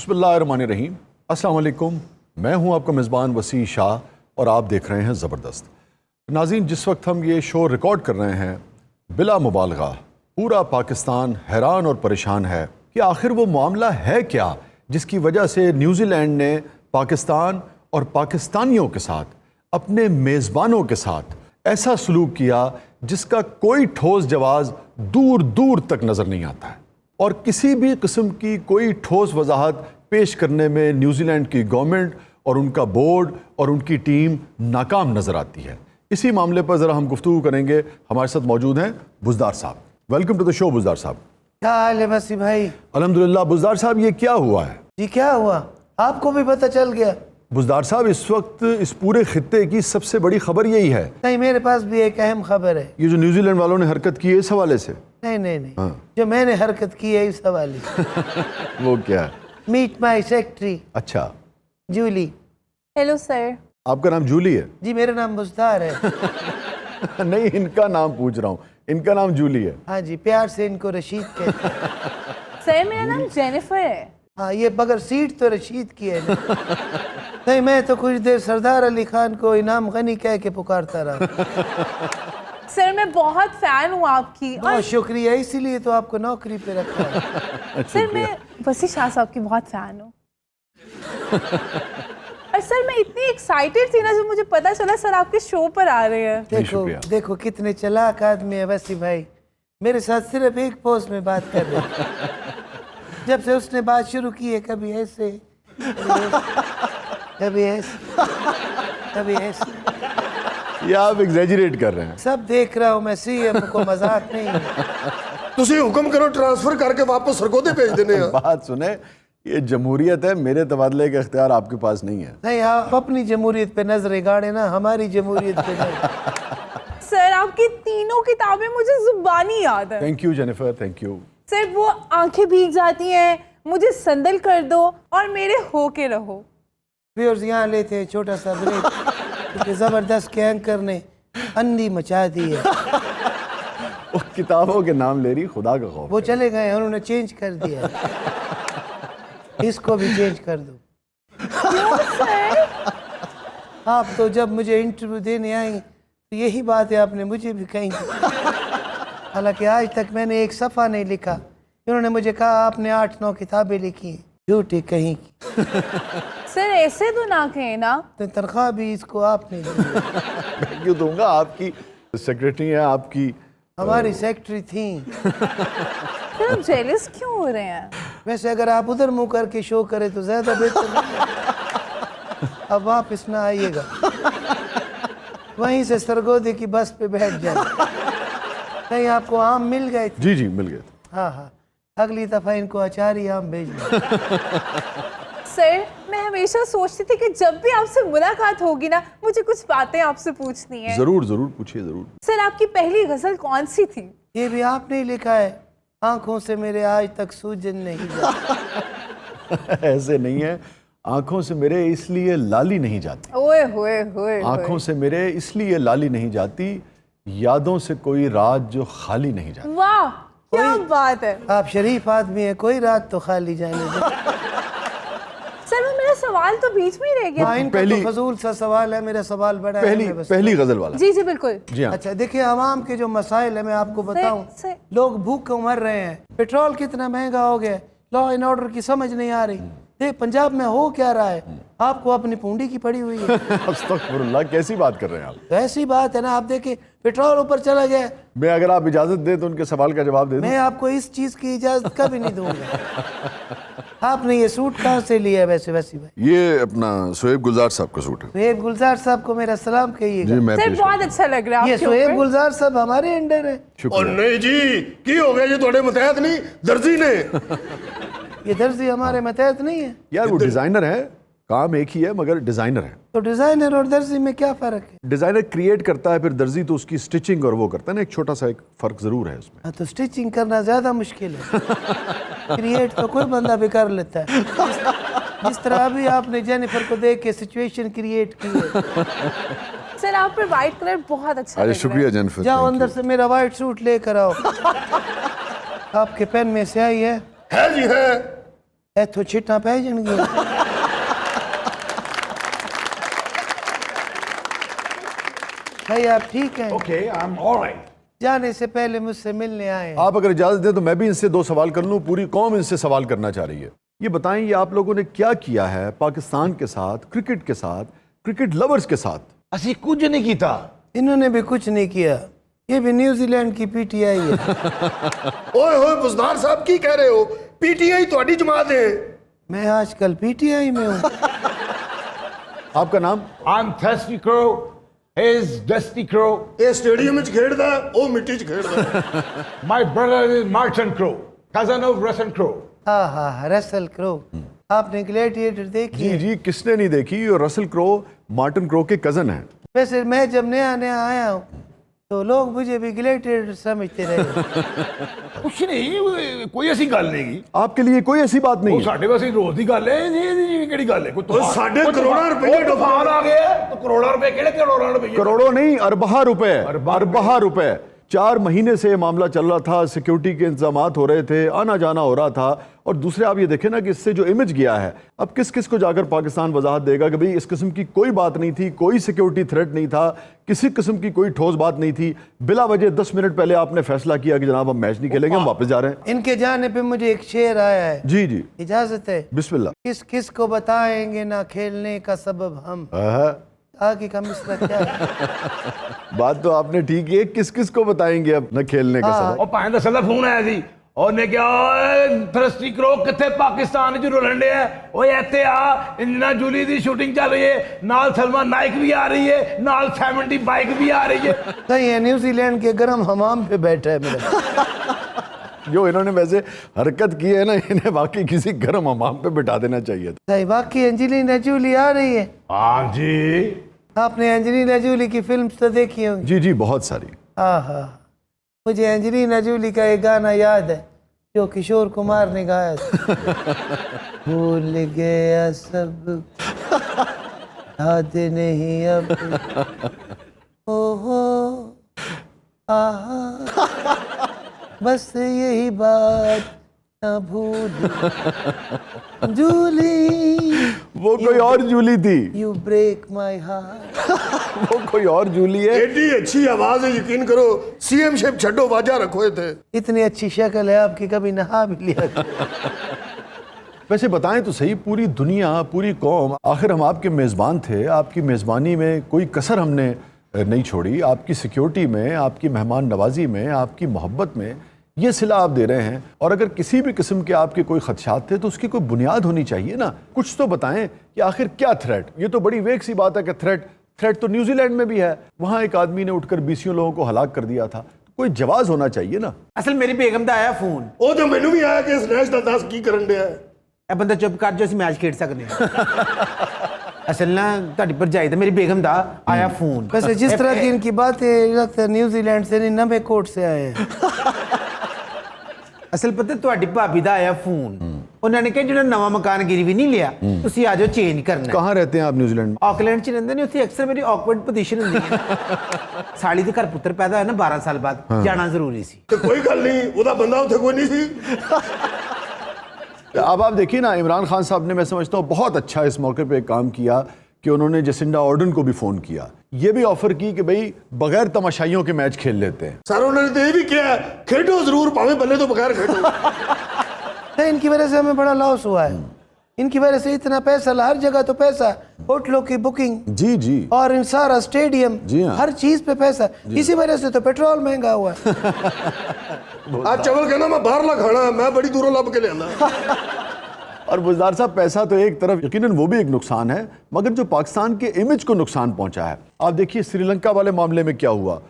बिस्मिल्लाहिर्रहमानिर्रहीम। अस्सलाम वालेकुम। मैं हूं आपका मेज़बान वसी शाह और आप देख रहे हैं ज़बरदस्त। नाज़रीन, जिस वक्त हम ये शो रिकॉर्ड कर रहे हैं, बिला मुबालगा पूरा पाकिस्तान हैरान और परेशान है कि आखिर वो मामला है क्या जिसकी वजह से न्यूजीलैंड ने पाकिस्तान और पाकिस्तानियों के साथ, अपने मेज़बानों के साथ ऐसा सलूक किया जिसका कोई ठोस जवाब दूर दूर तक नज़र नहीं आता है और किसी भी किस्म की कोई ठोस वजाहत पेश करने में न्यूजीलैंड की गवर्नमेंट और उनका बोर्ड और उनकी टीम नाकाम नज़र आती है। इसी मामले पर ज़रा हम गुफ्तगू करेंगे। हमारे साथ मौजूद हैं बुज़दार साहब। Welcome to the show Buzdar साहब। क्या हाल है वसी भाई? अल्हम्दुलिल्लाह। बुज़दार साहब, ये क्या हुआ है? जी क्या हुआ? आपको भी पता चल गया? बुज़दार साहब, इस वक्त इस पूरे खित्ते की सबसे बड़ी खबर यही है। नहीं, मेरे पास भी एक अहम खबर है। ये जो न्यूजीलैंड वालों ने हरकत की है इस हवाले से? नहीं नहीं नहीं, हाँ। जो मैंने हरकत की है इस हवाले से। वो क्या है? मीट माई सेक्रेटरी अच्छा, जूली। Hello sir. आपका नाम जूली है? जी मेरा नाम बुज़दार है। नहीं, इनका नाम पूछ रहा हूँ। इनका नाम जूली है? हाँ जी, प्यार से इनको रशीद कहते हैं। सर मेरा नाम जेनिफर है। हाँ, ये बगैर सीट तो रशीद की है ना। नहीं, मैं तो कुछ देर सरदार अली खान को इनाम गनी कह के पुकारता रहा। सर मैं बहुत फैन हूँ आपकी। बहुत शुक्रिया, इसीलिए तो आपको नौकरी पे रखा है। सर मैं वसी शाह साहब की बहुत फैन हूँ। और सर मैं इतनी एक्साइटेड थी ना जब मुझे पता चला सर आपके शो पर आ रहे हैं। देखो देखो कितने चालाक आदमी है वसी भाई। मेरे साथ सिर्फ एक पोस्ट में बात कर रहे हैं। जब से उसने बात शुरू की है, कभी ऐसे कभी ऐसे कभी ऐसे। ये आप एग्जैजरेट कर रहे हैं। सब देख रहा हूँ मैं, सीएम को मजाक नहीं है। तुसी हुक्म करो ट्रांसफर करके वापस सरगोदे भेज देने हैं। बात सुने, ये जमहूरियत है, मेरे तबादले का इख्तियार आपके पास नहीं है। नहीं, आप अपनी जमहूरियत पे नजरें गाड़े ना, हमारी जमहूरियत पे नहीं। सर आपकी तीनों किताबें मुझे जुबानी याद है। Thank you Jennifer, thank you. Sir वो आंखें भीग जाती हैं, मुझे संदल कर दो और मेरे हो के रहो। व्यूअर्स यहाँ लेते हैं छोटा सा ब्रेक, क्योंकि जबरदस्त के एंकर ने अंधी मचा दी है। वो किताबों के नाम ले रही, खुदा का खौफ वो है। चले गए, उन्होंने चेंज कर दिया है। इसको भी चेंज कर दो। क्यों सर? आप तो जब मुझे इंटरव्यू देने आई तो यही बात है आपने मुझे भी कही थी। हालांकि आज तक मैंने एक सफ़ा नहीं लिखा। इन्होंने मुझे कहा आपने 8-9 किताबें लिखी हैं। झूठी कहीं की। सर ऐसे तो ना कहें ना। तो तनख्वाह भी इसको आपने दी। मैं क्यों दूंगा? आपकी सेक्रेटरी है, आपकी हमारी सेक्रेटरी थी। सर आप जेलस क्यों हो रहे हैं? वैसे अगर आप उधर मुंह करके शो करें तो ज्यादा बेहतर नहीं। अब वापस ना आइएगा, वहीं से सरगोदे की बस पे बैठ जाए। कहीं आपको आम मिल गए थे? जी जी मिल गए थे। हाँ हाँ, अगली दफा इनको अचारी आम भेजना। सर मैं हमेशा सोचती थी कि जब भी आपसे मुलाकात होगी ना, मुझे कुछ बातें आपसे पूछनी है। जरूर जरूर पूछिए, जरूर। सर आपकी पहली गजल कौन सी थी? ये भी आपने ही लिखा है। आंखों से मेरे आज तक सूजन नहीं जाती। ऐसे नहीं है। आंखों से मेरे इसलिए लाली नहीं जाती। ओए होए होए। आंखों से मेरे इसलिए लाली नहीं जाती, यादों से कोई रात जो खाली नहीं जाती। वाह क्या बात है। आप शरीफ आदमी है, कोई रात तो खाली जाने दो। सर वो मेरा सवाल तो बीच में ही रह गया। हाँ, इनका पहली- तो फजूल सा सवाल है, मेरा सवाल बड़ा है। पहली गजल वाला। जी जी बिल्कुल। जी हाँ। अच्छा देखिए, आवाम के जो मसाइल है मैं आपको बताऊं। सर- लोग भूखे मर रहे हैं, पेट्रोल कितना महंगा हो गया, लॉ एंड ऑर्डर की समझ नहीं आ रही। देख पंजाब में हो क्या रहा है, आपको अपनी पूंडी की पड़ी हुई है। अस्तगफुरुल्लाह, कैसी बात कर रहे हैं आप? तो ऐसी बात है ना, आप देखिए पेट्रोल ऊपर चला गया। मैं अगर आप इजाजत दें तो उनके सवाल का जवाब दे दूं। मैं आपको इस चीज की इजाजत कभी नहीं दूंगा। आपने ये सूट कहाँ से लिया वैसे वसी भाई? ये अपना सोएब गुलजार साहब का सूट है। सोहेब गुलजार साहब को मेरा सलाम कहिएगा। मैं सर पेश बहुत अच्छा लग रहा है ये आपके सोहेब ऊपर। गुलजार साहब हमारे अंडर है। और शुक्रिया। नहीं जी, की हो गया, ये थोड़े मतहत नहीं, दर्जी ने। ये दर्जी हमारे मतहत नहीं है। यार वो डिजाइनर है, काम एक ही है मगर डिजाइनर है। तो डिजाइनर और दर्जी में क्या फर्क है? डिजाइनर क्रिएट करता है, फिर दर्जी तो उसकी स्टिचिंग और वो करता है ना। एक छोटा सा एक फर्क जरूर है इसमें। हाँ, तो स्टिचिंग करना ज्यादा मुश्किल है। क्रिएट तो कोई बंदा भी कर लेता है। जिस तरह अभी आपने जेनिफर को देख के सिचुएशन क्रिएट की है। सर आप पर व्हाइट कलर बहुत अच्छा लग अरे रहा शुक्रिया है। जेनिफर। जाओ अंदर से मेरा व्हाइट सूट लेकर आओ। आपके पेन में स्याही है? है जी है। इथों छिट्टां पै जाणगियां। भाई आप ठीक हैं? Okay, I'm all right. जाने से पहले मुझसे मिलने आए हैं। आप अगर इजाजत दें तो मैं भी इनसे 2 सवाल कर लूं। पूरी कौम इनसे सवाल करना चाह रही है। ये बताएं, ये आप लोगों ने क्या किया है पाकिस्तान के साथ, क्रिकेट के साथ, क्रिकेट लवर्स के साथ? ਅਸੀਂ ਕੁਝ ਨਹੀਂ ਕੀਤਾ। इन्होंने भी कुछ नहीं किया। ये भी न्यूजीलैंड की पीटीआई है। ओए होए बुजदार साहब की कह रहे हो? पीटीआई ਤੁਹਾਡੀ जमात है। मैं आजकल पीटीआई में हूँ। आपका नाम? I'm Thirsty Crow. He's Dusty Crow. ਇਹ ਸਟੇਡੀਅਮ ਵਿੱਚ ਖੇਡਦਾ ਹੈ, ਉਹ ਮਿੱਟੀ 'ਚ ਖੇਡਦਾ ਹੈ। My brother is Martin Crow, cousin of Russell Crowe. हाँ हाँ, रसल क्रो। आपने ग्लैडिएटर देखी जी है? जी, किसने नहीं देखी। और रसल क्रो मार्टिन क्रो के कजन हैं। वैसे मैं जब नया नया आया हूँ तो लोग मुझे भी ग्लैडिएटर समझते रहे। ਕੁਛ ਨਹੀਂ, ਕੋਈ ਐਸੀ ਗੱਲ ਨਹੀਂ ਗੀ। आपके लिए कोई ऐसी बात नहीं ਉਹ है। ਸਾਡੇ ਵਾਸਤੇ ਰੋਜ਼ ਦੀ ਗੱਲ ਹੈ। ਇਹ ਕਿਹੜੀ ਗੱਲ ਹੈ? ਕੋਈ ਤੂਫਾਨ- ਸਾਡੇ ਕੋਈ ਕਰੋੜਾਂ ਤੂਫਾਨ- ਰੁਪਏ ਉਹ ਤੂਫਾਨ ਆ ਗਏ ਤਾਂ ਕਰੋੜਾਂ ਰੁਪਏ ਕਿਹੜੇ ਕਰੋੜਾਂ ਰੁਪਏ? करोड़ों नहीं, अरबा रुपए। अरबा अरबा रुपए। 4 महीने से ये मामला चल रहा था, सिक्योरिटी के इंतजामात हो रहे थे, आना जाना हो रहा था। और दूसरे आप ये देखें ना कि इससे जो इमेज गया है, अब किस किस को जाकर पाकिस्तान वजाहत देगा कि भाई इस किस्म की कोई बात नहीं थी, कोई सिक्योरिटी थ्रेट नहीं था, किसी किस्म की कोई ठोस बात नहीं थी। बिला वजह 10 मिनट पहले आपने फैसला किया कि जनाब हम मैच नहीं खेलेंगे, हम वापस जा रहे हैं। इनके जाने पे मुझे एक शेर आया है। जी जी, इजाजत है? बिस्मिल्लाह। किस किस को बताएंगे ना खेलने का सबब हम। आगे का मिसरा क्या है? बात तो आपने ठीक है, किस किस को बताएंगे अब न खेलने का सबब। ਉਹ ਭਾਂ ਦਾ ਸਦਾ ਫੋਨ ਆਇਆ ਸੀ। ਉਹਨੇ ਕਿਹਾ ਓਏ ਥਰਸਟੀ ਕਰੋ ਕਿੱਥੇ ਪਾਕਿਸਤਾਨ ਚ ਰੁਲਣ ਡਿਆ? ਓਏ ਇੱਥੇ ਆ, ਇੰਨਾ ਜੂਲੀ ਦੀ ਸ਼ੂਟਿੰਗ ਚੱਲ ਰਹੀ ਹੈ, ਨਾਲ ਸਲਮਾਨ नाइक भी आ रही है, ਨਾਲ 70 बाइक भी आ रही है। सही है, न्यूजीलैंड के गर्म हमाम पे बैठा है मेरा। जो इन्होंने वैसे हरकत की है ना, इन्हें वाकई किसी गर्म हमाम पे बिठा देना चाहिए था। सही, बाकी एंजेलिना जूली आ रही है। हाँ जी। आपने एंजेलिना जूली की फिल्म तो देखी होंगी? जी जी, बहुत सारी। हाँ हाँ, मुझे एंजेलिना जूली का एक गाना याद है जो किशोर कुमार ने गाया था। भूल गया सब याद नहीं अब, ओहो आहा, बस यही बात ना भूल। जूली, वो कोई और जूली थी। You break my heart. वो कोई और जूली है। एडी अच्छी आवाज है, यकीन करो। सीएम शेप छड्डो वाजा रखोए थे। इतनी अच्छी शक्ल है आपकी, कभी नहा भी लिया करो। वैसे बताएं तो सही, पूरी दुनिया, पूरी कौम, आखिर हम आपके मेज़बान थे। आपकी मेज़बानी में कोई कसर हमने नहीं छोड़ी। आपकी सिक्योरिटी में, आपकी मेहमान नवाजी में, आपकी मोहब्बत में ये सिला आप दे रहे हैं। और अगर किसी भी किस्म के आपके कोई खदशात थे तो उसकी कोई बुनियाद होनी चाहिए ना। कुछ तो बताएं कि आखिर क्या थ्रेट। ये तो बड़ी वेग सी बात है कि थ्रेट तो न्यूजीलैंड में भी है। वहाँ एक आदमी ने उठकर 20 लोगों को हलाक कर दिया था। तो कोई जवाब होना चाहिए ना। असल मेरी बेगम दा आया फोन। ਉਹ ਤਾਂ ਮੈਨੂੰ ਵੀ ਆਇਆ ਕਿ ਸਨੈਚ ਦਾ ਦੱਸ ਕੀ ਕਰਨ ਡਿਆ ਹੈ। ਇਹ ਬੰਦਾ ਚੁੱਪ ਕਰ ਜੋ ਅਸੀਂ ਮੈਚ ਖੇਡ ਸਕਦੇ ਹਾਂ। असल ना ਤੁਹਾਡੀ ਭਰਜਾਈ ਦਾ, ਮੇਰੀ बेगम ਦਾ आया फोन। वैसे जिस तरह की इनकी बात है, लगता है न्यूजीलैंड से नहीं, नवे कोट से आए हैं। असल पता ਤੁਹਾਡੀ ਭਾਬੀ ਦਾ आया फोन। ਉਹਨਾਂ ਨੇ ਕਿਹਾ ਜਿਹੜਾ ਨਵਾਂ ਮਕਾਨ ਗਿਰਵੀ ਨਹੀਂ ਲਿਆ, ਤੁਸੀਂ ਆ ਜਾਓ ਚੇਂਜ ਕਰਨਾ ਹੈ। कहाँ रहते हैं आप न्यूजीलैंड में? ਆਕਲੈਂਡ ਚ ਰਹਿੰਦੇ ਨੇ। ਉੱਥੇ ਅਕਸਰ ਮੇਰੀ ਔਕਵਰਡ ਪੋਜੀਸ਼ਨ ਹੁੰਦੀ ਹੈ। ਸਾਲੀ ਦੇ ਘਰ ਪੁੱਤਰ ਪੈਦਾ ਹੋਇਆ ਨਾ 12 ਸਾਲ ਬਾਅਦ, ਜਾਣਾ ਜ਼ਰੂਰੀ ਸੀ। ਤੇ ਕੋਈ ਗੱਲ ਨਹੀਂ, ਉਹਦਾ ਬੰਦਾ ਉੱਥੇ ਕੋਈ ਨਹੀਂ ਸੀ। अब आप देखिए ना, इमरान खान साहब ने, मैं समझता हूँ, बहुत अच्छा इस मौके पे एक काम किया कि उन्होंने जेसिंडा ऑर्डन को भी फ़ोन किया। ये भी ऑफर की कि भाई बगैर तमाशाइयों के मैच खेल लेते हैं। सर उन्होंने तो ये भी किया है, खेडो जरूर, भावे बल्ले तो बगैर खेडो। नहीं, इनकी वजह से हमें बड़ा लॉस हुआ है। इनकी वजह से इतना पैसा, हर जगह तो पैसा, होटलों की बुकिंग, जी जी, और इन सारा स्टेडियम, जी हाँ। हर चीज पे पैसा। इसी वजह से तो पेट्रोल महंगा हुआ है। आज चावल कहना मैं बाहर ला खाना, मैं बड़ी दूरों लब के लिया। और बुज़दार साहब, पैसा तो एक तरफ, यकीनन वो भी एक नुकसान है, मगर जो पाकिस्तान के इमेज को नुकसान पहुंचा है। आप देखिए श्रीलंका वाले मामले में क्या हुआ।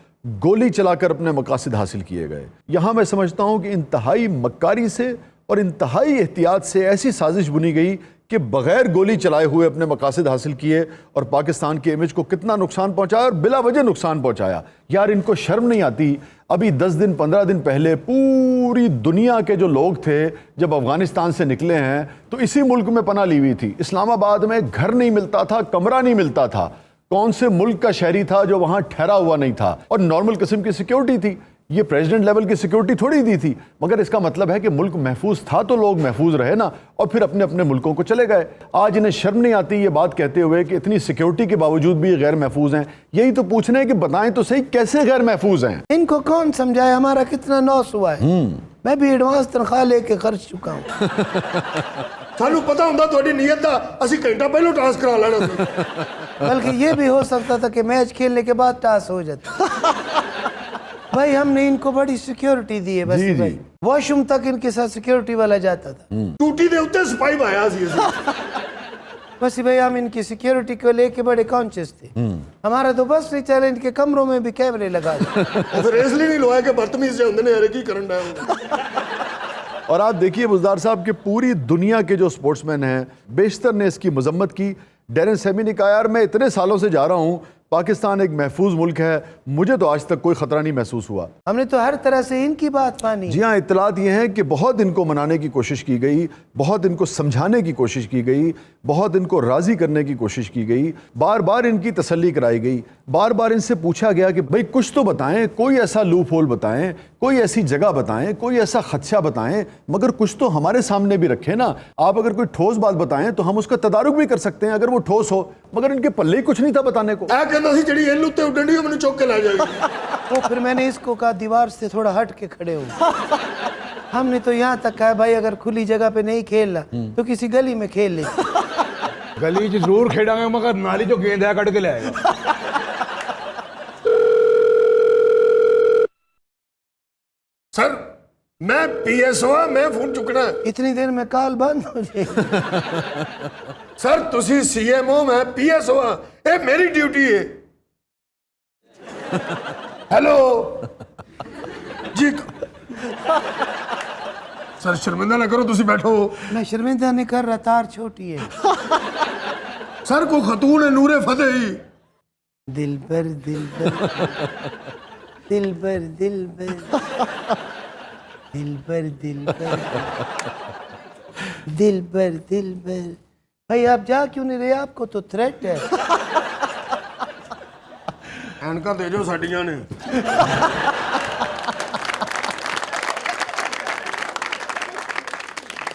गोली चलाकर अपने मकासद हासिल किए गए। यहाँ मैं समझता हूँ कि इंतहाई मक्कारी से और इंतहाई एहतियात से ऐसी साजिश बुनी गई कि बगैर गोली चलाए हुए अपने मकासद हासिल किए और पाकिस्तान के इमेज को कितना नुकसान पहुंचाया और बिला वजह नुकसान पहुंचाया। यार, इनको शर्म नहीं आती? अभी 10 दिन 15 दिन पहले पूरी दुनिया के जो लोग थे जब अफगानिस्तान से निकले हैं तो इसी मुल्क में पनाह ली हुई थी। इस्लामाबाद में घर नहीं मिलता था, कमरा नहीं मिलता था। कौन से मुल्क का शहरी था जो वहां ठहरा हुआ नहीं था? और नॉर्मल किस्म की सिक्योरिटी थी। ये प्रेसिडेंट लेवल की सिक्योरिटी थोड़ी दी थी, मगर इसका मतलब है कि मुल्क महफूज था तो लोग महफूज रहे ना, और फिर अपने अपने मुल्कों को चले गए। आज इन्हें शर्म नहीं आती ये बात कहते हुए कि इतनी सिक्योरिटी के बावजूद भी गैर महफूज हैं। यही तो पूछना है कि बताएं तो सही कैसे गैर महफूज हैं। इनको कौन समझाए हमारा कितना लॉस हुआ है। मैं भी एडवांस तनख्वाह लेके खर्च चुका हूँ। ਸਾਨੂੰ ਪਤਾ ਹੁੰਦਾ ਤੁਹਾਡੀ ਨੀਅਤ ਦਾ, ਅਸੀਂ ਘੰਟਾ ਪਹਿਲਾਂ ਟਾਸ ਕਰਾ ਲੈਣਾ ਸੀ। बल्कि ये भी हो सकता था कि मैच खेलने के बाद टास हो जाता। भाई हमने इनको बड़ी सिक्योरिटी दी है, बस जी, जी। भाई वॉशरूम तक इनके साथ सिक्योरिटी वाला जाता था। ਟੂਟੀ ਦੇ ਉੱਤੇ ਸਿਪਾਹੀ ਪਾਇਆ ਸੀ ਅਸੀਂ। बस भाई हम इनकी सिक्योरिटी को लेके बड़े कॉन्शियस थे। हमारा तो बस नहीं चले, इनके कमरों में भी कैमरे लगा दिए। ਉਹ ਫਿਰ ਇਸ ਲਈ ਨਹੀਂ ਲਵਾਇਆ ਕਿ ਬਦਤਮੀਜ਼ ਜਿਹੇ ਹੁੰਦੇ ਨੇ, ਯਾਰ ਕੀ ਕਰਨ ਡਿਆ ਉਹ। और आप देखिए बुज़दार साहब कि पूरी दुनिया के जो स्पोर्ट्समैन हैं बेशतर ने इसकी मजम्मत की। डेरेन सेमी ने कहा यार मैं इतने सालों से जा रहा हूँ, पाकिस्तान एक महफूज मुल्क है, मुझे तो आज तक कोई ख़तरा नहीं महसूस हुआ। हमने तो हर तरह से इनकी बात मानी। जी हाँ, इत्तलात ये हैं कि बहुत इनको मनाने की कोशिश की गई, बहुत इनको समझाने की कोशिश की गई, बहुत इनको राज़ी करने की कोशिश की गई, बार बार इनकी तसल्ली कराई गई, बार बार इनसे पूछा गया कि भाई कुछ तो बताएं, कोई ऐसा लूप होल बताएं, कोई ऐसी जगह बताएं, कोई ऐसा खदशा बताएं, मगर कुछ तो हमारे सामने भी रखें ना। आप अगर कोई ठोस बात बताएं तो हम उसका तदारुक भी कर सकते हैं अगर वो ठोस हो, मगर इनके पल्ले ही कुछ नहीं था बताने को। ਇਹ ਕਹਿੰਦਾ ਸੀ ਜਿਹੜੀ ਇਹਨੂੰ ਉੱਤੇ ਉੱਡਣ ਦੀ ਉਹ ਮੈਨੂੰ ਚੁੱਕ ਕੇ ਲੈ ਜਾਏਗੀ। तो फिर मैंने इसको कहा दीवार से थोड़ा हट के खड़े हो। हमने तो यहाँ तक कहा भाई अगर खुली जगह पे नहीं खेलना तो किसी गली में खेल ले। गली च जरूर खेडांगे, मगर नाली चो गेंद है कट के ले आएगा। ਸਰ ਮੈਂ ਪੀਐਸਓ ਆ, ਮੈਂ ਫੋਨ ਚੁੱਕਣਾ ਹੈ। इतनी देर में कॉल बंद हो जाएगी। ਸਰ ਤੁਸੀਂ ਸੀਐਮਓ, ਮੈਂ ਪੀਐਸਓ ਆ, ਇਹ ਮੇਰੀ ਡਿਊਟੀ ਹੈ। ਹੈਲੋ ਜੀ। ਸਰ ਸ਼ਰਮਿੰਦਾ ਨਾ ਕਰੋ, ਤੁਸੀਂ ਬੈਠੋ। मैं शर्मिंदा नहीं कर रहा, तार छोटी है। ਸਰ ਕੋਈ ਖਤੂਨ ਹੈ ਨੂਰੇ ਫਤਿਹ ਹੀ। दिल पर दिल पर दिल पर दिल पर दिल पर दिल पर दिल पर दिल पर। भाई आप जा क्यों नहीं रहे? आपको तो थ्रेट है। ਐਨਕਾਂ ਦੇ ਜੋ ਸਾਡੀਆਂ ਨੇ।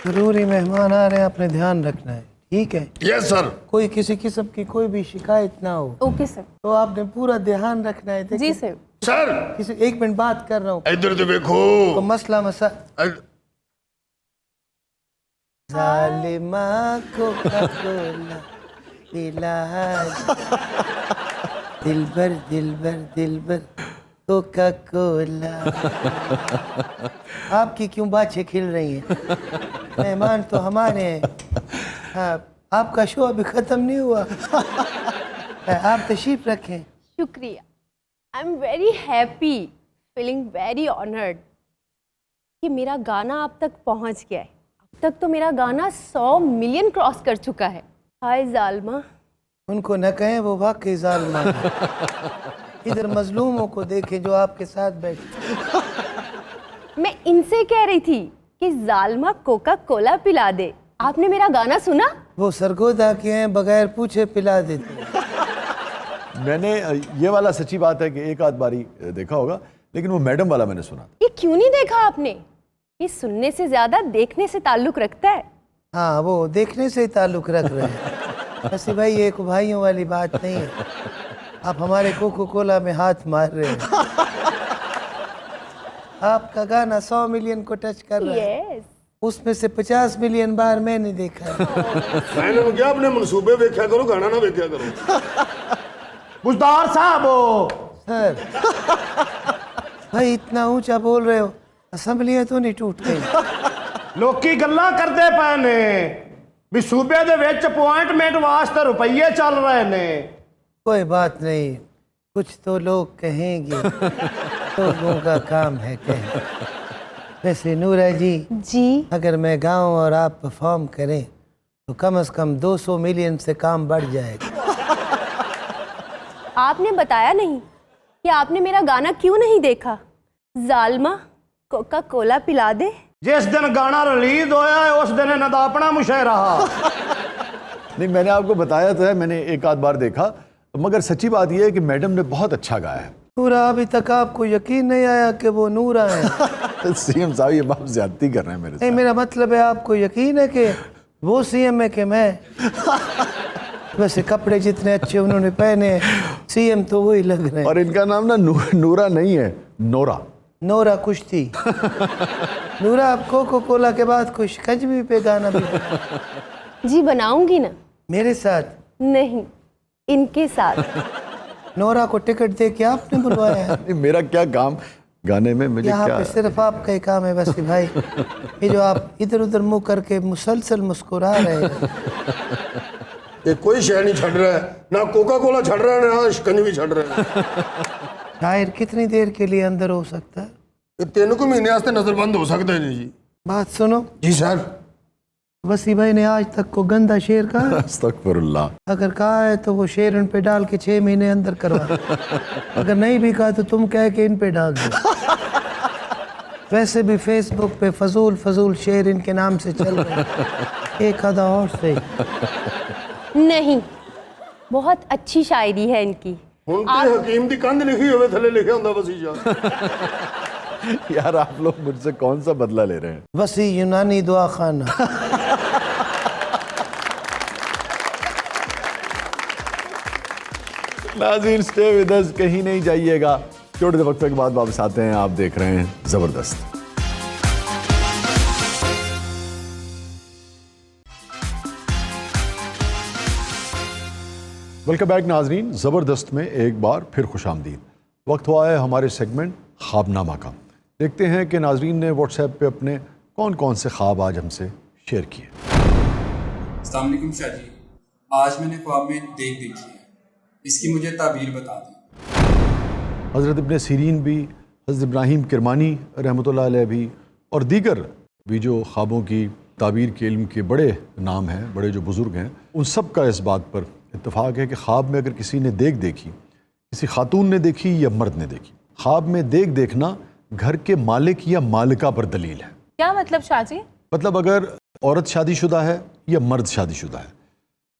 जरूरी मेहमान आ रहे हैं, आपने ध्यान रखना है, ठीक है? Yes sir. कोई किसी किस्म की कोई भी शिकायत ना हो, ओके सर। तो आपने पूरा ध्यान रखना है। देखिए, जी सर। ਸਰ किसी एक मिनट बात कर रहा हूँ। ਇੱਧਰ ਤੇ ਵੇਖੋ। तो मसला मसा ਅ- जालिमा कोका-कोला पिला दिलबर कोका-कोला। आपकी क्यों बाछें खिल रही हैं? मेहमान तो हमारे हैं। हाँ, आपका शो अभी खत्म नहीं हुआ। आप तशरीफ रखें। शुक्रिया। I am very happy, feeling very honoured कि मेरा गाना आप तक पहुंच गया है। अब तक तो मेरा गाना 100 मिलियन क्रॉस कर चुका है। हाय जालमा। उनको न कहें, वो वाकई जालिमा है। इधर मजलूमों को देखें जो आपके साथ बैठे। मैं इनसे कह रही थी कि जालमा कोका कोला पिला दे। आपने मेरा गाना सुना? वो सरगोदा के हैं, बगैर पूछे पिला देते। मैंने ये वाला सच्ची बात है कि एक आध बारी देखा होगा, लेकिन वो मैडम वाला मैंने सुना था। ये क्यों नहीं देखा आपने? ये सुनने से ज्यादा देखने से ताल्लुक रखता है। हाँ, वो देखने से ही ताल्लुक रख रहे हैं। वैसे भाई ये कोई भाइयों वाली बात नहीं है। आप हमारे कोको कोला में हाथ मार रहे हैं। आपका गाना 100 मिलियन को टच कर रहा है। यस। उसमें से 50 मिलियन बार मैंने देखा है। ਮੈਂ ਇਹਨਾਂ ਨੂੰ ਕਿਹਾ ਆਪਣੇ ਮਨਸੂਬੇ ਵੇਖਿਆ ਕਰੋ, ਗਾਣਾ ਨਾ ਵੇਖਿਆ ਕਰੋ। बुजदार साहब सर भाई इतना ऊंचा बोल रहे हो, असम्बलियां तो नहीं टूट गई? लोकी गल्लां करदे पए ने भी सूबे दे विच अपॉइंटमेंट वास्ते रुपये चल रहे ने। कोई बात नहीं, कुछ तो लोग कहेंगे। लोगों का काम है कहना। वैसे नूरा जी, अगर मैं गाऊं और आप परफॉर्म करें तो कम से कम 200 मिलियन से काम बढ़ जाएगा। आपने बताया नहीं कि आपने मेरा गाना क्यों नहीं देखा। जालमा कोका कोला पिला दे। जिस दिन गाना रिलीज होया है उस दिन इन्हां दा अपना मुशायरा। नहीं, मैंने आपको बताया तो है, मैंने एक आध बार देखा, मगर सच्ची बात यह है कि मैडम ने बहुत अच्छा गाया है। नूरा, अभी तक आपको यकीन नहीं आया कि वो नूरा है? सीएम साहब ये बात ज्यादती कर रहे हैं मेरे नहीं, साथ। मेरा मतलब है आपको यकीन है कि वो सीएम है कि मैं? वैसे कपड़े जितने अच्छे उन्होंने पहने हैं, सीएम तो वही लग रहे हैं। और इनका नाम ना नूरा नहीं है, नोरा। नोरा कुश्ती। नूरा, आप कोको कोला के बाद कोई शिकंजवी पे गाना भी जी बनाऊंगी ना। मेरे साथ? नहीं, इनके साथ। नोरा को टिकट दे के आपने बुलवाया है? नहीं, मेरा क्या काम गाने में, मुझे यहाँ क्या। पे सिर्फ आपका ही काम है वसी भाई। ये जो आप इधर उधर मुंह करके मुसलसल मुस्कुरा रहे हैं। ये कोई शय नहीं छड़ रहा है, ना कोका कोला छड़ रहा है, ना शिकंजवी छड़ रहा है। शायर कितनी देर के लिए अंदर हो सकता है? ये 3 महीने वास्ते नजरबंद हो सकते हैं जी। बात सुनो, जी सर। वसी भाई ने आज तक को गंदा शेर कहा? अस्तगफिरुल्लाह। अगर कहा है तो वो शेर इन पे डाल के 6 महीने अंदर करवा। अगर नहीं भी कहा तो तुम कह के इन पे डाल दो। वैसे भी फेसबुक पे फजूल फजूल शेर इनके नाम से चल रहे हैं। एक आधा और सही। नहीं, बहुत अच्छी शायरी है इनकी। ਹੁਣ ਤੇ ਹਕੀਮ ਦੀ ਕੰਧ ਲਿਖੀ ਹੋਵੇ ਥੱਲੇ ਲਿਖਿਆ ਹੁੰਦਾ ਵਸੀ ਜਾ। यार आप लोग मुझसे कौन सा बदला ले रहे हैं? वसी यूनानी दुआ खाना। नाज़रीन स्टे विद अस, कहीं नहीं जाइएगा। छोटे से वक्फे के बाद वापस आते हैं। आप देख रहे हैं जबरदस्त। वेलकम बैक नाजरीन, ज़बरदस्त में एक बार फिर खुशामदीद। वक्त हुआ है हमारे सेगमेंट ख्वाबनामा का। देखते हैं कि नाजरीन ने व्हाट्सएप पे अपने कौन कौन से ख्वाब आज हमसे शेयर किए। अस्सलाम वालेकुम शाह जी, आज मैंने ख्वाब में देख देखी है, इसकी मुझे ताबीर बता दें। हज़रत इब्न सीरीन भी, हज़रत इब्राहीम किरमानी रहमतुल्लाह अलैह भी और दीगर भी जो ख्वाबों की ताबीर के इल्म के बड़े नाम हैं, बड़े जो बुज़ुर्ग हैं, उन सब का इस बात पर इत्तफ़ाक़ है कि ख्वाब में अगर किसी ने देख देखी, किसी खातून ने देखी या मर्द ने देखी, ख्वाब में देख देखना घर के मालिक या मालिका पर दलील है। क्या मतलब शाह जी? मतलब अगर औरत शादीशुदा है या मर्द शादीशुदा है,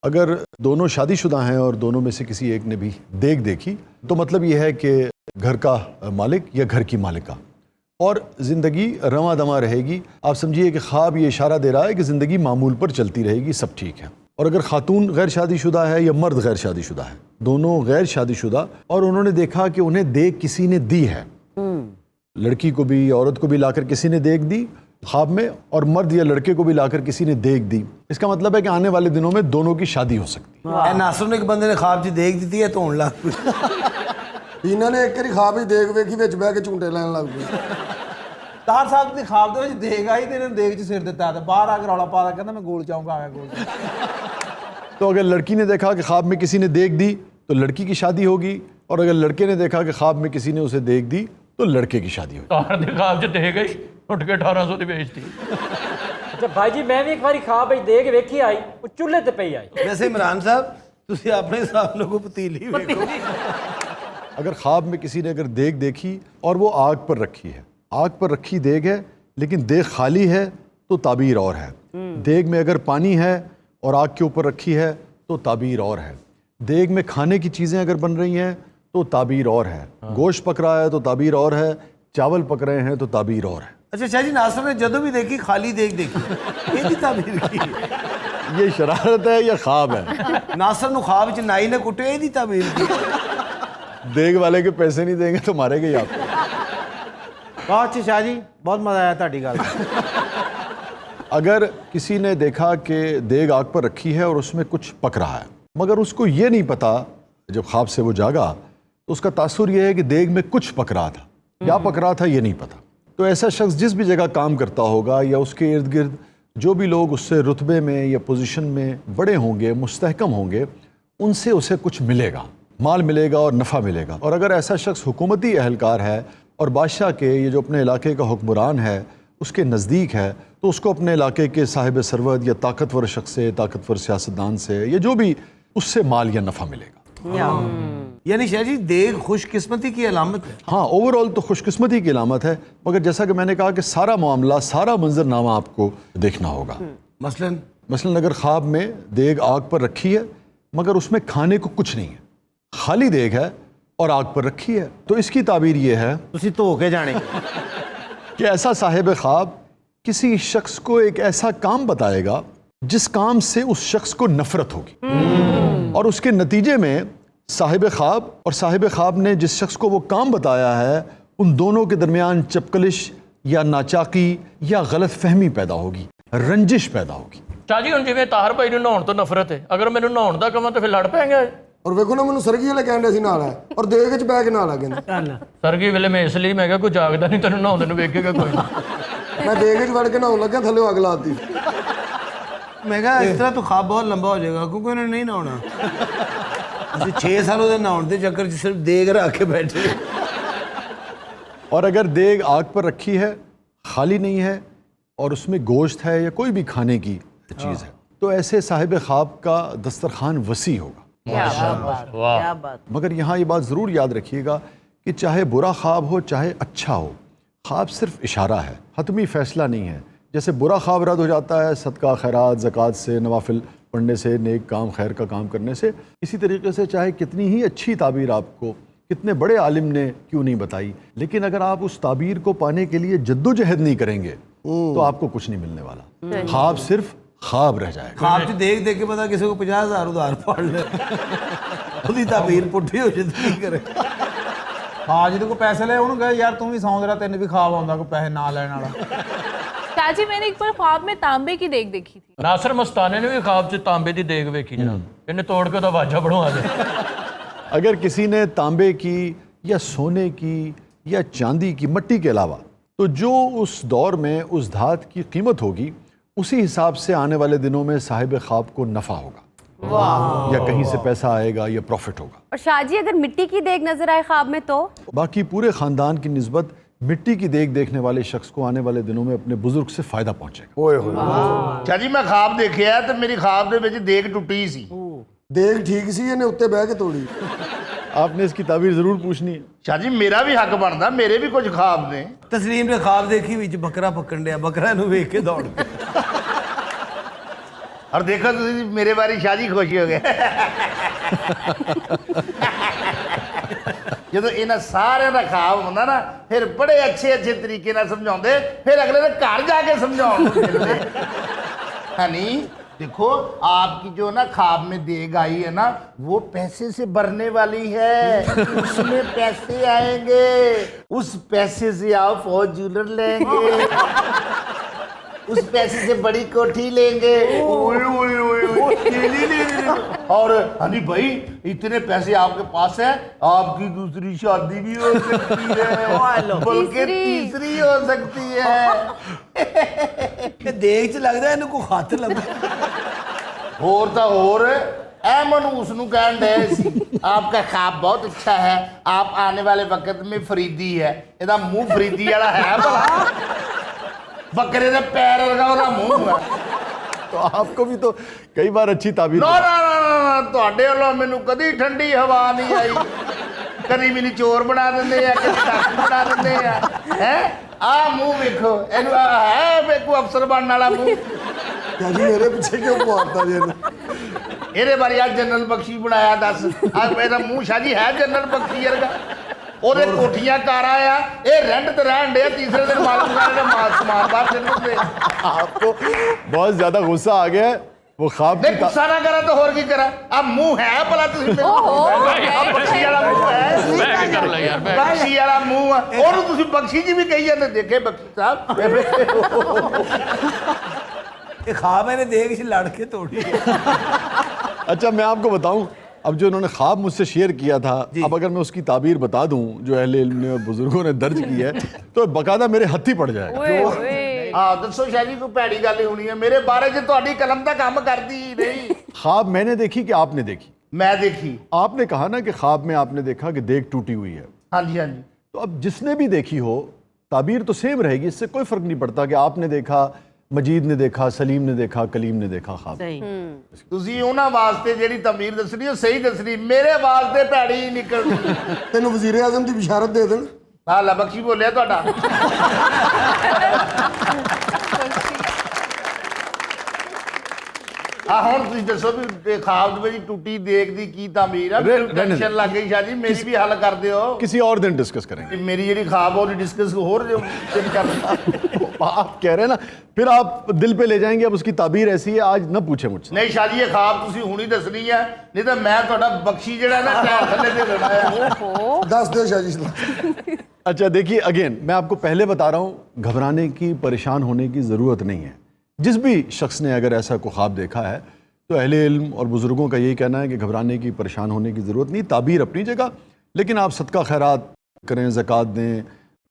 अगर दोनों शादीशुदा हैं और दोनों में से किसी एक ने भी देख देखी, तो मतलब ये है कि घर का मालिक या घर की मालिका, और ज़िंदगी रवां दमा रहेगी। आप समझिए कि ख्वाब ये इशारा दे रहा है कि ज़िंदगी मामूल पर चलती रहेगी, सब ठीक है। और अगर खातून गैर शादीशुदा है या मर्द गैर शादीशुदा है, दोनों गैर शादीशुदा, और उन्होंने देखा कि उन्हें देख किसी ने दी है, लड़की को भी औरत को भी लाकर किसी ने देख दी ख्वाब में, और मर्द या लड़के को भी लाकर किसी ने देख दी, इसका मतलब है कि आने वाले दिनों में दोनों की शादी हो सकती है। नासर ने एक बंदे ने ख्वाब च देख दी है तो होने लग ਇਹਨਾਂ ਨੇ ਇੱਕ ਵਾਰੀ ਖਾ ਵੀ ਦੇਖ ਵੇਖੀ ਵਿੱਚ ਬਹਿ ਕੇ ਝੂੰਟੇ ਲੈਣ ਲੱਗ ਪਏ। ਤਾਰ ਸਾਹਿਬ ਦੀ ਖਾਬ ਦੇ ਵਿੱਚ ਦੇਖ ਆਈ ਤੇ ਇਹਨੇ ਦੇਖ ਚ ਸਿਰ ਦਿੱਤਾ ਤੇ ਬਾਹਰ ਆ ਕੇ ਰੌਲਾ ਪਾ ਕਹਿੰਦਾ ਮੈਂ ਗੋਲ ਚਾਹੂੰਗਾ ਆ ਗੋਲ। तो अगर लड़की ने देखा कि ख्वाब में किसी ने देख दी तो लड़की की शादी होगी, और अगर लड़के ने देखा कि ख्वाब में किसी ने उसे देख दी तो लड़के की शादी होगी। ਤਾਰ ਦੇ ਖਾਬ ਚ ਦੇਖ ਗਈ, ਉੱਠ ਕੇ 1800 ਦੀ ਵੇਚਤੀ। ਅੱਛਾ ਭਾਈ ਜੀ, ਮੈਂ ਵੀ ਇੱਕ ਵਾਰੀ ਖਾਬ ਵਿੱਚ ਦੇਖ ਵੇਖੀ ਆਈ, ਉਹ ਚੁੱਲ੍ਹੇ ਤੇ ਪਈ ਆਈ। वैसे इमरान साहब ਤੁਸੀਂ ਆਪਣੇ ਹਿਸਾਬ ਨਾਲ ਕੋ ਪਤੀਲੀ ਵੇਖੋ। अगर ख्वाब में किसी ने अगर देख देखी और वो आग पर रखी है, आग पर रखी देग है लेकिन देग खाली है, तो ताबीर और है। देग में अगर पानी है और आग के ऊपर रखी है तो ताबीर और है। देग में खाने की चीज़ें अगर बन रही हैं तो ताबीर और है। गोश्त पक रहा है तो ताबीर और है, चावल पक रहे हैं तो ताबीर और है। अच्छा शाह जी, नासर ने जदों भी देखी खाली देख देखी, ये भी ताबीर की। ये शरारत है या ख्वाब है? नासर नु ख्वाब च नाई ने कुटे, ये भी ताबीर की। देग वाले के पैसे नहीं देंगे तो मारेंगे ही आपको। बहुत अच्छी शाह जी, बहुत मजा आया ताड़ी गल। अगर किसी ने देखा कि देग आग पर रखी है और उसमें कुछ पक रहा है, मगर उसको ये नहीं पता, जब ख्वाब से वो जागा तो उसका तासुर ये है कि देग में कुछ पक रहा था, क्या पक रहा था ये नहीं पता, तो ऐसा शख्स जिस भी जगह काम करता होगा या उसके इर्द गिर्द जो भी लोग उससे रुतबे में या पोजीशन में बड़े होंगे, मुस्तहकम होंगे, उनसे उसे कुछ मिलेगा, माल मिलेगा और नफ़ा मिलेगा। और अगर ऐसा शख्स हुकूमती अहलकार है और बादशाह के, ये जो अपने इलाके का हुक्मरान है, उसके नज़दीक है, तो उसको अपने इलाके के साहिब सरवत या ताकतवर शख्स से, ताकतवर सियासतदान से, या जो भी, उससे माल या नफ़ा मिलेगा। यानी शाह जी देग खुशकिस्मती की अलामत है। हाँ, ओवरऑल तो खुशकिस्मती की अलामत है, मगर जैसा कि मैंने कहा कि सारा मामला, सारा मंजरनामा आपको देखना होगा। मसलन अगर ख्वाब में देग आग पर रखी है मगर उसमें खाने को कुछ नहीं है, खाली देग है, और आग पर रखी है। तो इसकी ताबीर ये है ਤੁਸੀਂ ਧੋ ਕੇ ਜਾਣੇ कि ऐसा साहिब ख्वाब किसी शख्स को एक ऐसा काम बताएगा जिस काम से उस शख्स को नफरत होगी, और उसके नतीजे में साहिब ख्वाब और साहिब ख्वाब ने जिस शख्स को वो काम बताया है, उन दोनों के दरमियान चपकलिश या नाचाकी या गलत फहमी पैदा होगी, रंजिश पैदा होगी। शाह जी, ਹੁਣ ਜਿਵੇਂ ਤਾਹਰ ਭਾਈ ਨੂੰ ਨਹਾਉਣ ਤੋਂ ਨਫ਼ਰਤ ਹੈ, ਅਗਰ ਮੈਨੂੰ ਨਹਾਉਣ ਦਾ ਕਹਾਂ ਤਾਂ ਫਿਰ ਲੜ ਪੈਂਗੇ। ਔਰ ਵੇਖੋ ਨਾ ਮੈਨੂੰ ਸਰਗੀ ਵਾਲੇ ਕਹਿੰਦੇ ਸੀ ਨਾਲ ਹੈ ਔਰ ਦੇਗ ਚ ਬੈ ਕੇ ਨਾਲ ਆ ਕਹਿੰਦੇ ਸਰਗੀ ਵੇਲੇ ਮੈਂ ਇਸ ਲਈ ਮੈਂ ਕਿਹਾ ਕੋਈ ਜਾਗਦਾ ਨਹੀਂ ਤੈਨੂੰ ਨਹਾਉਂਦੇ ਨੂੰ ਵੇਖੇਗਾ ਕੋਈ ਨਾ। ਮੈਂ ਦੇਗ ਚ ਵੜ ਕੇ ਨਹਾਉਣ ਲੱਗਾ ਥੱਲੇ ਅੱਗ ਲਾਤੀ। मैं कहा इस तरह तो ख्वाब बहुत लंबा हो जाएगा क्योंकि उन्होंने नहीं नहाना। ਅਸੀਂ 6 ਸਾਲ ਉਹਦੇ ਨਹਾਉਣ ਦੇ ਚੱਕਰ 'ਚ ਸਿਰਫ ਦੇਗ ਰੱਖ ਕੇ बैठे। और अगर देग आग पर रखी है, खाली नहीं है और उसमें गोश्त है या कोई भी खाने की चीज़ है, तो ऐसे साहिब ख्वाब का दस्तरखान वसी होगा। मगर यहाँ ये बात ज़रूर याद रखिएगा कि चाहे बुरा ख्वाब हो चाहे अच्छा हो, ख्वाब सिर्फ इशारा है, हतमी फ़ैसला नहीं है। जैसे बुरा ख्वाब रद्द हो जाता है सदका खैरात ज़कात से, नवाफिल पढ़ने से, नेक काम खैर का काम करने से, इसी तरीके से चाहे कितनी ही अच्छी ताबीर आपको कितने बड़े आलिम ने क्यों नहीं बताई, लेकिन अगर आप उस ताबीर को पाने के लिए जद्दोजहद नहीं करेंगे तो आपको कुछ नहीं मिलने वाला। ख्वाब सिर्फ ख्वाब रह जाएगा। ख्वाब 'ਚ ਦੇਖ ਦੇਖ ਕੇ ਪਤਾ ਕਿਸੇ ਕੋ 50,000 ਉਧਾਰ ਪੜ ਲੈ, ਉਹਦੀ ਤਾਬੀਰ ਪੁੱਠੀ ਹੋ ਜਾਂਦੀ, ਕੀ ਕਰੇ। ਹਾਂ ਜਿਹਦੇ ਕੋ ਪੈਸੇ ਲੈ ਉਹਨੂੰ ਕਹੇ ਯਾਰ ਤੂੰ ਵੀ ਸੌਂ ਜਰਾ, ਤੈਨੂੰ ਵੀ ਖਾਬ ਆਉਂਦਾ ਕੋਈ ਪੈਸੇ ਨਾ ਲੈਣ ਵਾਲਾ। शाह जी, मैंने एक बार ख्वाब में तांबे की देग देखी थी। ਨਾਸਰ ਮਸਤਾਨੇ ਨੇ ਵੀ ਖਾਬ 'ਚ ਤਾਂਬੇ ਦੀ ਦੇਗ ਵੇਖੀ ਜਨਾਬ, ਇਹਨੇ ਤੋੜ ਕੇ ਉਹਦਾ ਵਾਜਾ ਬਣਵਾ ਦੇ। अगर किसी ने तांबे की या सोने की या चांदी की, मट्टी के अलावा, तो जो उस दौर में उस धात की कीमत होगी उसी हिसाब से आने वाले दिनों में साहिब ख्वाब को नफ़ा होगा या कहीं से पैसा आएगा या प्रॉफिट होगा। और शाह जी, अगर मिट्टी की देग नजर आए ख्वाब में तो बाकी पूरे ख़ानदान की निस्बत मिट्टी की देग देखने वाले शख्स को आने वाले दिनों में अपने बुजुर्ग से फ़ायदा पहुँचेगा। ਓਏ ਹੋਏ ਸ਼ਾਹ ਜੀ ਮੈਂ ਖਾਬ ਦੇਖਿਆ ਤੇ ਮੇਰੀ ਖਾਬ ਦੇ ਵਿੱਚ ਦੇਗ ਟੁੱਟੀ ਸੀ। ਦੇਗ ਠੀਕ ਸੀ, ਇਹਨੇ ਉੱਤੇ ਬਹਿ ਕੇ ਤੋੜੀ। आपने इसकी ताबीर ज़रूर पूछनी है। ਸ਼ਾਹ ਜੀ ਮੇਰਾ ਵੀ ਹੱਕ ਬਣਦਾ, ਮੇਰੇ ਵੀ ਕੁਝ ਖਾਬ ਨੇ। ਤਸਲੀਮ ਨੇ ख्वाब ਦੇਖੀ ਵਿੱਚ ਬੱਕਰਾ ਪਕੜਨ ਡਿਆ, ਬੱਕਰਾ ਨੂੰ ਵੇਖ ਕੇ ਦੌੜ ਪਿਆ। ਔਰ ਦੇਖੋ ਤੁਸੀਂ ਮੇਰੇ ਬਾਰੇ ਸ਼ਾਹ ਜੀ ਖੁਸ਼ ਹੋ ਗਏ ਜਦੋਂ ਇਹਨਾਂ ਸਾਰਿਆਂ ਦਾ ਖਾਬ ਹੁੰਦਾ ਨਾ, ਫਿਰ ਬੜੇ ਅੱਛੇ ਅੱਛੇ ਤਰੀਕੇ ਨਾਲ ਸਮਝਾਉਂਦੇ, ਫਿਰ ਅਗਲੇ ਦੇ ਘਰ ਜਾ ਕੇ ਸਮਝਾਉਣ ਨੂੰ ਮਿਲਦੇ। हनी देखो आपकी जो ना ख्वाब में देग आई है ना, वो पैसे से भरने वाली है, उसमें पैसे आएंगे, उस पैसे से आप फॉर्च्यूनर लेंगे, उस पैसे से बड़ी कोठी लेंगे। ओए ओए ओए और हनी भाई इतने पैसे आपके पास है, आपकी दूसरी शादी भी हो सकती है, बल्कि तीसरी हो सकती है। ਦੇਖ 'ਚ ਲੱਗਦਾ ਇਹਨੂੰ ਕੋਈ ਹੱਥ ਲੱਗਾ। ਹੋਰ ਤਾਂ ਹੋਰ ਐ ਮਨੂਸ ਨੂੰ ਕਹਿਣ ਡਏ ਸੀ ਆਪਕਾ ਖਾਬ ਬਹੁਤ ਅੱਛਾ ਹੈ, ਆਪ ਆने वाले वक्त में फरीदी है। ਇਹਦਾ ਮੂੰਹ ਫਰੀਦੀ ਵਾਲਾ ਹੈ ਭਲਾ, ਬੱਕਰੇ ਦੇ ਪੈਰ ਵਰਗਾ ਉਹਦਾ ਮੂੰਹ ਹੈ। तो आपको भी तो कई बार अच्छी ताबीर ਨਾ ਨਾ ਨਾ ਤੁਹਾਡੇ ਵੱਲੋਂ ਮੈਨੂੰ ਕਦੀ ਠੰਡੀ ਹਵਾ ਨਹੀਂ ਆਈ, ਕਦੀ ਮੈਨੂੰ ਚੋਰ ਬਣਾ ਦਿੰਦੇ ਆ, ਕਦੀ ਡਾਕੂ ਬਣਾ ਦਿੰਦੇ ਆ। ਹੈ ਆ ਮੂੰਹ ਵੇਖੋ, ਇਹਨੂੰ ਹੈ ਵੇਖੋ ਅਫਸਰ ਬਣਨ ਵਾਲਾ ਮੂੰਹ। ਕਿਆ ਜੀ ਮੇਰੇ ਪਿੱਛੇ ਕਿਉਂ ਮਾਰਦਾ ਜੀ ਇਹਨੂੰ? ਇਹਦੇ ਬਾਰੇ ਅੱਜ ਜਨਰਲ ਬਖਸ਼ੀ ਬਣਾਇਆ, ਦੱਸ ਆ ਇਹਦਾ ਮੂੰਹ ਸ਼ਾਹ ਜੀ ਹੈ ਜਨਰਲ ਬਖਸ਼ੀ ਵਰਗਾ। ਉਹਦੇ ਕੋਠੀਆਂ ਕਾਰਾਂ ਆ, ਇਹ ਰੈਂਟ ਤੇ ਰਹਿਣ ਦੇ, ਤੀਸਰੇ ਦਿਨ ਮਾਲਕ ਦਾ ਮਾਲ ਸਮਾਨ ਬਾਹਰ ਚੱਲਦੇ। आपको बहुत ज़्यादा गुस्सा आ गया है, वो ख्वाब ਨਹੀਂ ਗੁੱਸਾ ਨਾ ਕਰਾਂ ਤਾਂ ਹੋਰ ਕੀ ਕਰਾਂ। ਆ ਮੂੰਹ ਹੈ ਭਲਾ ਤੁਸੀਂ ਬਖਸ਼ੀ ਵਾਲਾ ਮੂੰਹ ਹੈ, ਕਰ ਲੈ ਯਾਰ, ਬਖਸ਼ੀ ਵਾਲਾ ਮੂੰਹ ਆ, ਉਹਨੂੰ ਤੁਸੀਂ ਬਖਸ਼ੀ ਜੀ ਵੀ ਕਹੀ ਜਾਂਦੇ। ਦੇਖੇ ਬਖਸ਼ੀ ਸਾਹਿਬ ਇਹ ख्वाब ਇਹਨੇ ਦੇਖ 'ਚ ਲੜ ਕੇ ਤੋੜੀ। अच्छा मैं आपको बताऊं, अब जो उन्होंने ख्वाब मुझसे शेयर किया था, अब अगर मैं उसकी ताबीर बता दूं जो अहले इल्म ने और बुजुर्गों ने दर्ज की है, तो बाकायदा मेरे हत्थी पड़ जाएगा। ओए ओए। ਹਾਂ ਦੱਸੋ ਸ਼ਾਹ ਜੀ, ਕੋਈ ਭੈੜੀ ਗੱਲ ਹੀ ਹੋਣੀ ਹੈ ਮੇਰੇ ਬਾਰੇ 'ਚ, ਤੁਹਾਡੀ ਕਲਮ ਦਾ ਕੰਮ ਕਰਦੀ ਹੀ ਨਹੀਂ। ख्वाब मैंने देखी कि आपने देखी? ਮੈਂ ਦੇਖੀ। आपने कहा ना कि ख्वाब में आपने देखा कि देग टूटी हुई है, ਹਾਂਜੀ ਹਾਂਜੀ। तो अब जिसने भी देखी हो ताबीर तो सेम रहेगी, इससे कोई फर्क नहीं पड़ता कि आपने देखा, मजीद ने देखा, सलीम ने देखा, कलीम ने देखा ख्वाब। ਤੁਸੀਂ ਉਹਨਾਂ ਵਾਸਤੇ ਜਿਹੜੀ ਤਮੀਰ ਦੱਸਣੀ ਉਹ ਸਹੀ ਦੱਸਣੀ, ਮੇਰੇ ਵਾਸਤੇ ਭੈੜੀ ਹੀ ਨਿਕਲਦੀ। ਤੈਨੂੰ ਵਜ਼ੀਰ ਆਜ਼ਮ ਦੀ ਬਿਸ਼ਾਰਤ ਦੇ ਦੇਣ। ਹਾਂ ਲਾ ਬਖਸ਼ੀ ਬੋਲਿਆ ਤੁਹਾਡਾ। ਹੁਣ ਤੁਸੀਂ ਦੱਸੋ ਵੀ ਖਾਬ ਦੇ ਵਿੱਚ ਟੁੱਟੀ ਦੇਖ ਦੀ ਕੀ ਤਾਮੀਰ ਆ ਮੈਨੂੰ ਟੈਨਸ਼ਨ ਲੱਗ ਗਈ ਸ਼ਾਹ ਜੀ ਮੇਰੀ ਵੀ ਹੱਲ ਕਰ ਦਿਓ किसी और दिन डिस्कस करेंगे। ਮੇਰੀ ਜਿਹੜੀ ਖਾਬ ਉਹਦੀ ਡਿਸਕਸ ਹੋਰ ਦਿਨ ਕਰਨਾ आप कह रहे हैं ना, फिर आप दिल पे ले जाएंगे। अब उसकी ताबीर ऐसी है, आज न पूछे मुझसे। ਨਹੀਂ ਸ਼ਾਹ ਜੀ ਇਹ ਖਾਬ ਤੁਸੀਂ ਹੁਣੀ ਦੱਸਣੀ ਹੈ ਨਹੀਂ ਤਾਂ ਮੈਂ ਤੁਹਾਡਾ ਬਖਸ਼ੀ ਜਿਹੜਾ ਨਾ ਟਾਇਰ ਥੱਲੇ ਦੇ ਦੇਣਾ ਹੈ ਦੱਸ ਦਿਓ ਸ਼ਾਹ ਜੀ। अच्छा देखिए, अगेन मैं आपको पहले बता रहा हूँ, घबराने की, परेशान होने की ज़रूरत नहीं है। जिस भी शख्स ने अगर ऐसा को ख्वाब देखा है तो अहले इल्म और बुज़ुर्गों का यही कहना है कि घबराने की, परेशान होने की ज़रूरत नहीं। ताबीर अपनी जगह, लेकिन आप सदका खैरात करें, ज़कात दें,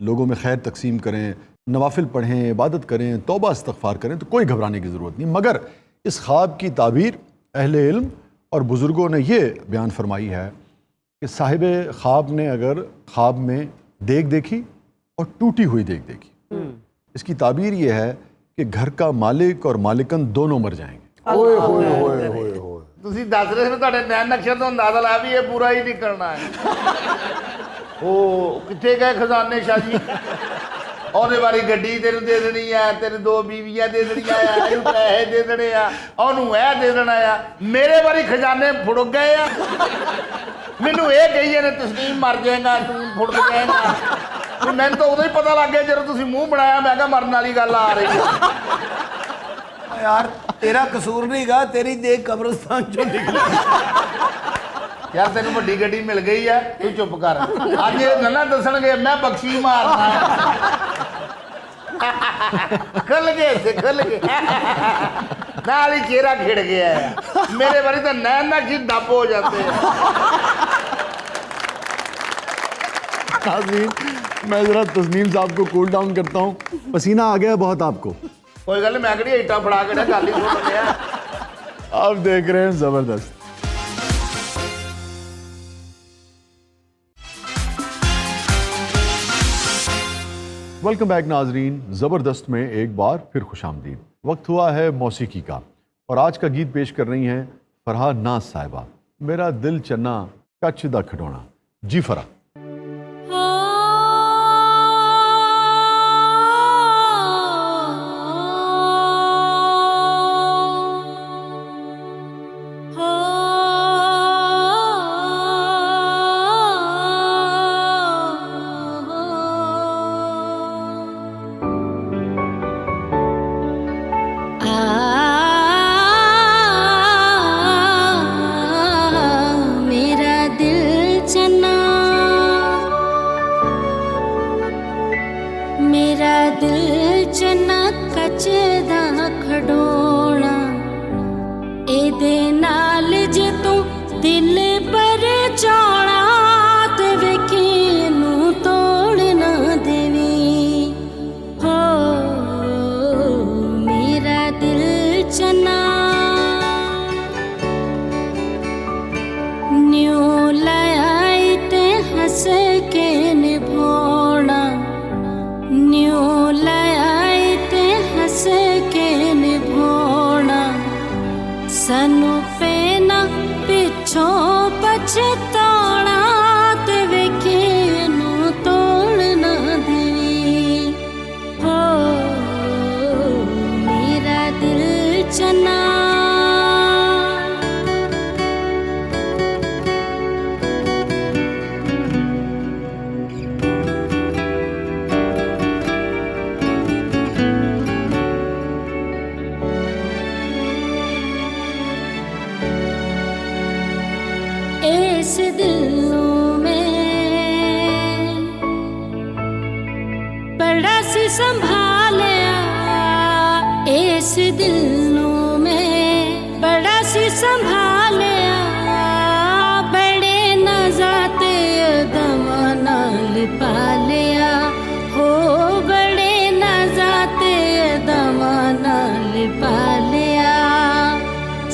लोगों में खैर तकसीम करें, नवाफिल पढ़ें, इबादत करें, तौबा इस्तग़फ़ार करें, तो कोई घबराने की ज़रूरत नहीं। मगर इस ख्वाब की ताबीर अहले इल्म और बुज़ुर्गों ने ये बयान फरमाई है कि साहिब ख्वाब ने अगर ख्वाब में देख देखी और टूटी हुई देख देखी, इसकी ताबीर ये है कि घर का मालिक और मालिकन दोनों मर जाएंगे। ਓਏ ਹੋਏ ਹੋਏ ਹੋਏ ਹੋਏ ਤੁਸੀਂ ਦੱਸ ਰਹੇ ਸੀ ਤੁਹਾਡੇ ਨੈਣ ਨਕਸ਼ੇ ਤੋਂ ਅੰਦਾਜ਼ਾ ਲਾ ਵੀ ਇਹ ਪੂਰਾ ਹੀ ਨਿਕਲਣਾ ਹੈ ਉਹ ਕਿੱਥੇ ਗਏ ਖਜ਼ਾਨੇ ਸ਼ਾਹ ਜੀ ਉਹਦੇ ਵਾਲੀ ਗੱਡੀ ਤੈਨੂੰ ਦੇ ਦੇਣੀ ਆ ਤੇਰੇ ਦੋ ਬੀਵੀਆਂ ਦੇ ਦੇਣੀਆਂ ਆ ਇਹਨੂੰ ਪੈਸੇ ਦੇ ਦੇਣੇ ਆ ਉਹਨੂੰ ਇਹ ਦੇ ਦੇਣਾ ਆ ਮੇਰੇ ਵਾਲੀ ਖਜ਼ਾਨੇ ਫੁੜਕ ਗਏ ਆ ਮੈਨੂੰ ਇਹ ਕਹੀ ਜਾਂਦੇ ਤਸਲੀਮ ਮਰ ਜਾਏਗਾ ਤੂੰ ਫੁੜਕ ਜਾਏਗਾ ਤੇ ਮੈਨੂੰ ਤਾਂ ਉਦੋਂ ਹੀ ਪਤਾ ਲੱਗ ਗਿਆ ਜਦੋਂ ਤੁਸੀਂ ਮੂੰਹ ਬਣਾਇਆ ਮੈਂ ਕਿਹਾ ਮਰਨ ਵਾਲੀ ਗੱਲ ਆ ਰਹੀ ਹੈ यार तेरा कसूर नहीं गा, तेरी देख कब्रिस्तान चो निकली। यार तेन ਵੱਡੀ ਗੱਡੀ ਮਿਲ ਗਈ ਹੈ ਤੂੰ ਚੁੱਪ ਕਰ ਅੱਜ ਇਹ ਨਾ ਦੱਸਣਗੇ ਮੈਂ ਬਖਸ਼ੀ ਮਾਰਨਾ ਖੁੱਲ ਗਏ ਤੇ ਖੁੱਲ ਗਏ ਨਾਲ ਹੀ ਚਿਹਰਾ ਖਿੜ ਗਿਆ ਮੇਰੇ ਵਾਰੀ ਤਾਂ ਨੈਣ ਨਾ ਜੀ ਦੱਬ ਹੋ ਜਾਂਦੇ नाज़रीन, मैं ज़रा तस्नीम साहब को कूल डाउन करता हूँ। पसीना आ गया बहुत आपको? कोई गल मैं कड़ी ईटा फड़ा के गल ही सुन लिया आप देख रहे हैं ज़बरदस्त। वेलकम बैक नाजरीन, ज़बरदस्त में एक बार फिर खुशामदीद। वक्त हुआ है मौसीकी का और आज का गीत पेश कर रही हैं फरहा नाज साहिबा, मेरा दिल चन्ना कच्छ दा खिडौना। जी फरा।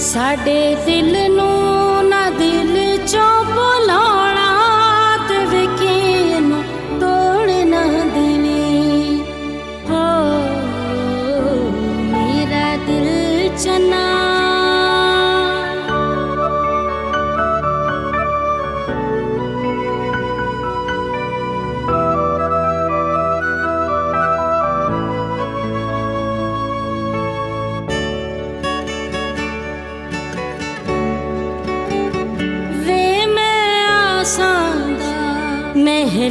साडे दिल नू ना दिल चो बुलाना ते वेखे नू तोड़ ना देवी हो मेरा दिल चना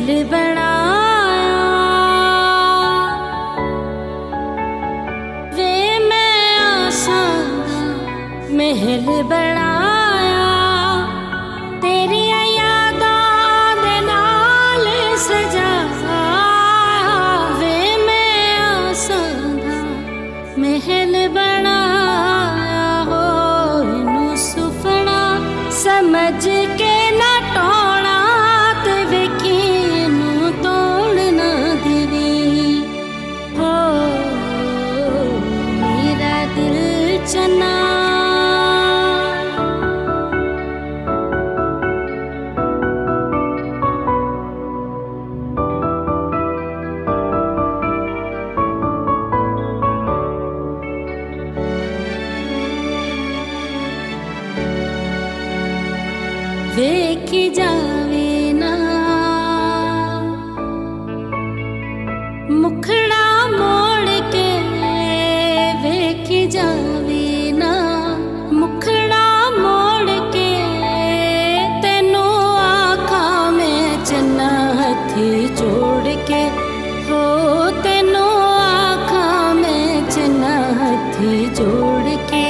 महल बनाया वे मैं आसां दा महल बनाया तेरियां यादां दे नाल सजाया वे मैं आसां दा महल बनाया हो इनू सुपना समझ के ना टोना ते वेखी इनू तोड़ ना देवी हो मेरा दिल चना वेखी जावे ना मुखड़ा मोड़ के वेखी जावे ना मुखड़ा मोड़ के तेनू आखा में चन्ना हथी जोड़ के हो तेनू आखा में चन्ना हथी जोड़ के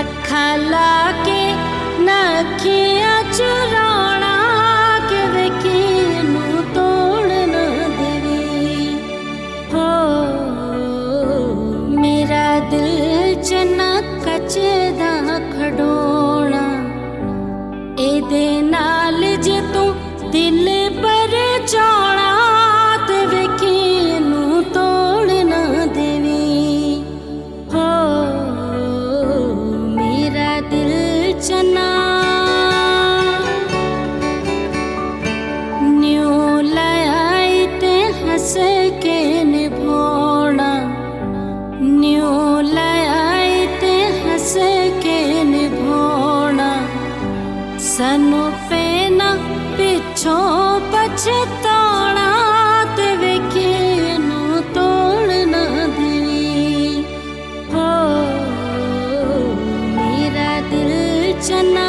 अखा ला के नखियां चुराना के वेखी नू तोड़ ना देवी हो मेरा दिल चना कच्चे दा खडोना एदे नाल जे तू दिल पर चौड़ा ते वेखी नू तोड़ ना देवी हो मेरा दिल चना न्यू लाए ते हंस के निभोना न्यू लाए ते हंस के निभोना सानू पेना पिछों पछताना ते वेखी नू तोड़ ना देवी हो मेरा दिल चना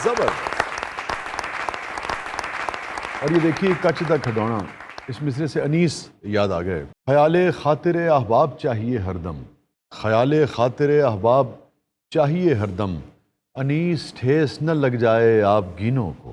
जबरदस्त। और ये देखिए कच्च दा खिडौना, इस मिसरे से अनीस याद आ गए। ख्याले खातिर अहबाब चाहिए हरदम, ख्याले खातिर अहबाब चाहिए हरदम, अनीस ठेस न लग जाए आप गीनों को।